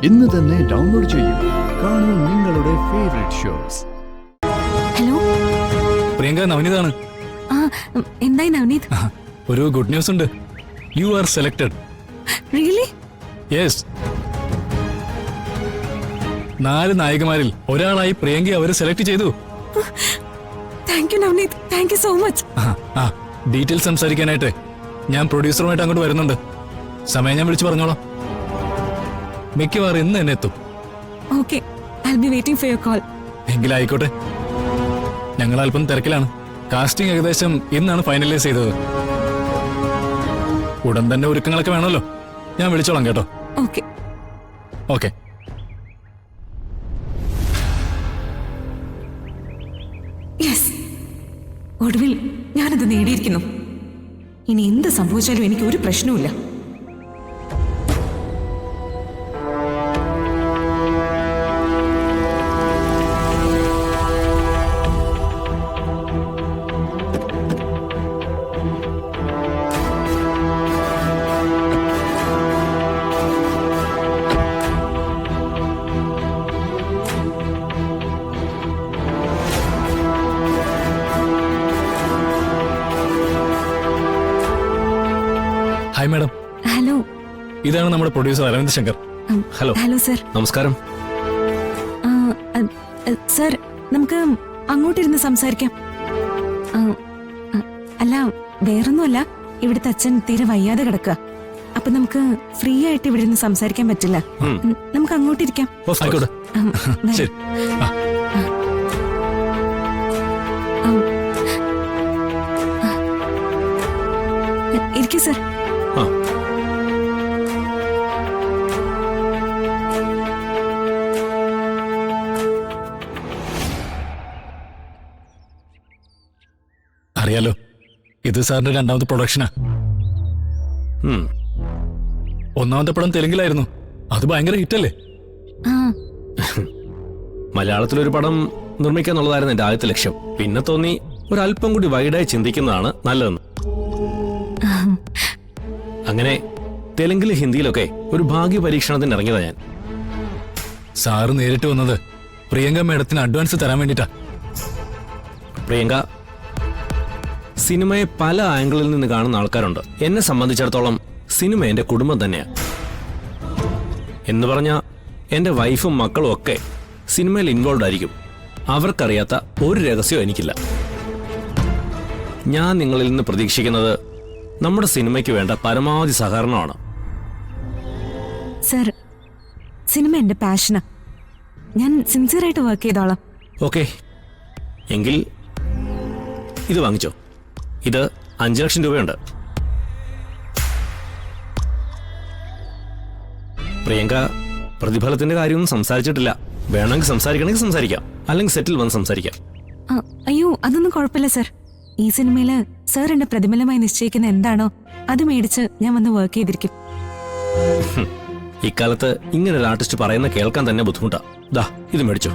ഇന്ന് തന്നെ ഡൗൺലോഡ് ചെയ്യൂ. കാണൂ നിങ്ങളുടെ ഫേവറേറ്റ് ഷോസ്. ഹലോ പ്രിയങ്ക, നവനീതാണ്. എന്തായി നവനീത്? ഒരു ഗുഡ് ന്യൂസ് ഉണ്ട്. You are selected. Really? Yes. 4 നായികമാരിൽ ഒരാളായി പ്രിയങ്ക അവരെ സെലക്ട് ചെയ്തു. Thank you Navneeth, thank you so much. Details സംസാരിക്കാനായിട്ട് ഞാൻ പ്രൊഡ്യൂസറുമായിട്ട് അങ്ങോട്ട് വരുന്നുണ്ട്. സമയം ഞാൻ വിളിച്ചു പറഞ്ഞോളാം. മിക്കവാറും ഇന്ന് തന്നെ എത്തും. Okay, I will be waiting for your call. എങ്കിലായിക്കോട്ടെ. ഞങ്ങൾ അല്പം തിരക്കിലാണ്. കാസ്റ്റിംഗ് ഏകദേശം ഇന്നാണ് ഫൈനലൈസ് ചെയ്തത്. ഉടൻ തന്നെ ഒരുക്കങ്ങളൊക്കെ വേണമല്ലോ. ഞാൻ വിളിച്ചോളാം കേട്ടോ. Okay okay. യെസ്, ഒടുവിൽ ഞാനത് നേടിയിരിക്കുന്നു. ഇനി എന്ത് സംഭവിച്ചാലും എനിക്ക് ഒരു പ്രശ്നവുമില്ല. Hi madam. ഹലോ. ഇതാണ് നമ്മുടെ producer Aravind Shankar. Hello. Hello sir. നമസ്കാരം. സർ, നമുക്ക് അങ്ങോട്ടിരുന്ന് സംസാരിക്കാം. അല്ല, വേറൊന്നുമല്ല, ഇവിടുത്തെ അച്ഛൻ തീരെ വയ്യാതെ കിടക്കുക. അപ്പൊ നമുക്ക് ഫ്രീ ആയിട്ട് ഇവിടെ ഇരുന്ന് സംസാരിക്കാൻ പറ്റില്ല. നമുക്ക് അങ്ങോട്ടിരിക്കാം. ആയിക്കോട്ടെ. ശരി. ഇരിക്കൂ സർ. അറിയാലോ, ഇത് സാറിന്റെ 2ാമത്തെ പ്രൊഡക്ഷനാ. ഒന്നാമത്തെ പടം തെലുങ്കിലായിരുന്നു. അത് ഭയങ്കര ഹിറ്റല്ലേ? മലയാളത്തിലൊരു പടം നിർമ്മിക്കാന്നുള്ളതായിരുന്നു എന്റെ ആദ്യത്തെ ലക്ഷ്യം. പിന്നെ തോന്നി ഒരല്പം കൂടി വൈഡായി ചിന്തിക്കുന്നതാണ് നല്ലതെന്ന്. അങ്ങനെ തെലുങ്കിലും ഹിന്ദിയിലൊക്കെ ഒരു ഭാഗ്യ പരീക്ഷണത്തിന് ഇറങ്ങിയതാ ഞാൻ. സാറ് നേരിട്ട് വന്നത് പ്രിയങ്ക മേഡത്തിന് അഡ്വാൻസ് തരാൻ വേണ്ടിട്ടാ. പ്രിയങ്ക, സിനിമയെ പല ആംഗിളിൽ നിന്ന് കാണുന്ന ആൾക്കാരുണ്ട്. എന്നെ സംബന്ധിച്ചിടത്തോളം സിനിമ എന്റെ കുടുംബം തന്നെയാ. എന്ന് പറഞ്ഞ എന്റെ വൈഫും മക്കളും ഒക്കെ സിനിമയിൽ ഇൻവോൾവ് ആയിരിക്കും. അവർക്കറിയാത്ത ഒരു രഹസ്യവും എനിക്കില്ല. ഞാൻ നിങ്ങളിൽ നിന്ന് പ്രതീക്ഷിക്കുന്നത് നമ്മുടെ സിനിമയ്ക്ക് വേണ്ട പരമാവധി സഹകരണമാണ്. സർ, സിനിമ എന്റെ പാഷനാ. ഞാൻ സിൻസിയറായിട്ട് വർക്ക് ചെയ്തോളാം. ഓക്കെ, എങ്കിൽ ഇത് വാങ്ങിച്ചോ. ഇത് 5 ലക്ഷം രൂപയുണ്ട്. പ്രിയങ്ക, പ്രതിഫലത്തിന്റെ കാര്യമൊന്നും സംസാരിച്ചിട്ടില്ല. വേണമെങ്കിൽ സംസാരിക്കണമെങ്കിൽ സംസാരിക്കാം, അല്ലെങ്കിൽ സെറ്റിൽ വന്ന് സംസാരിക്കാം. അയ്യോ, അതൊന്നും കുഴപ്പമില്ല സർ. ഈ സിനിമയില് സർ എന്റെ പ്രതിഫലമായി നിശ്ചയിക്കുന്ന എന്താണോ അത് മേടിച്ച് ഞാൻ വന്ന് വർക്ക് ചെയ്തിരിക്കും. ഇക്കാലത്ത് ഇങ്ങനെ ഒരു ആർട്ടിസ്റ്റ് പറയുന്ന കേൾക്കാൻ തന്നെ ബുദ്ധിമുട്ടാ. ദാ, ഇത് മേടിച്ചോ.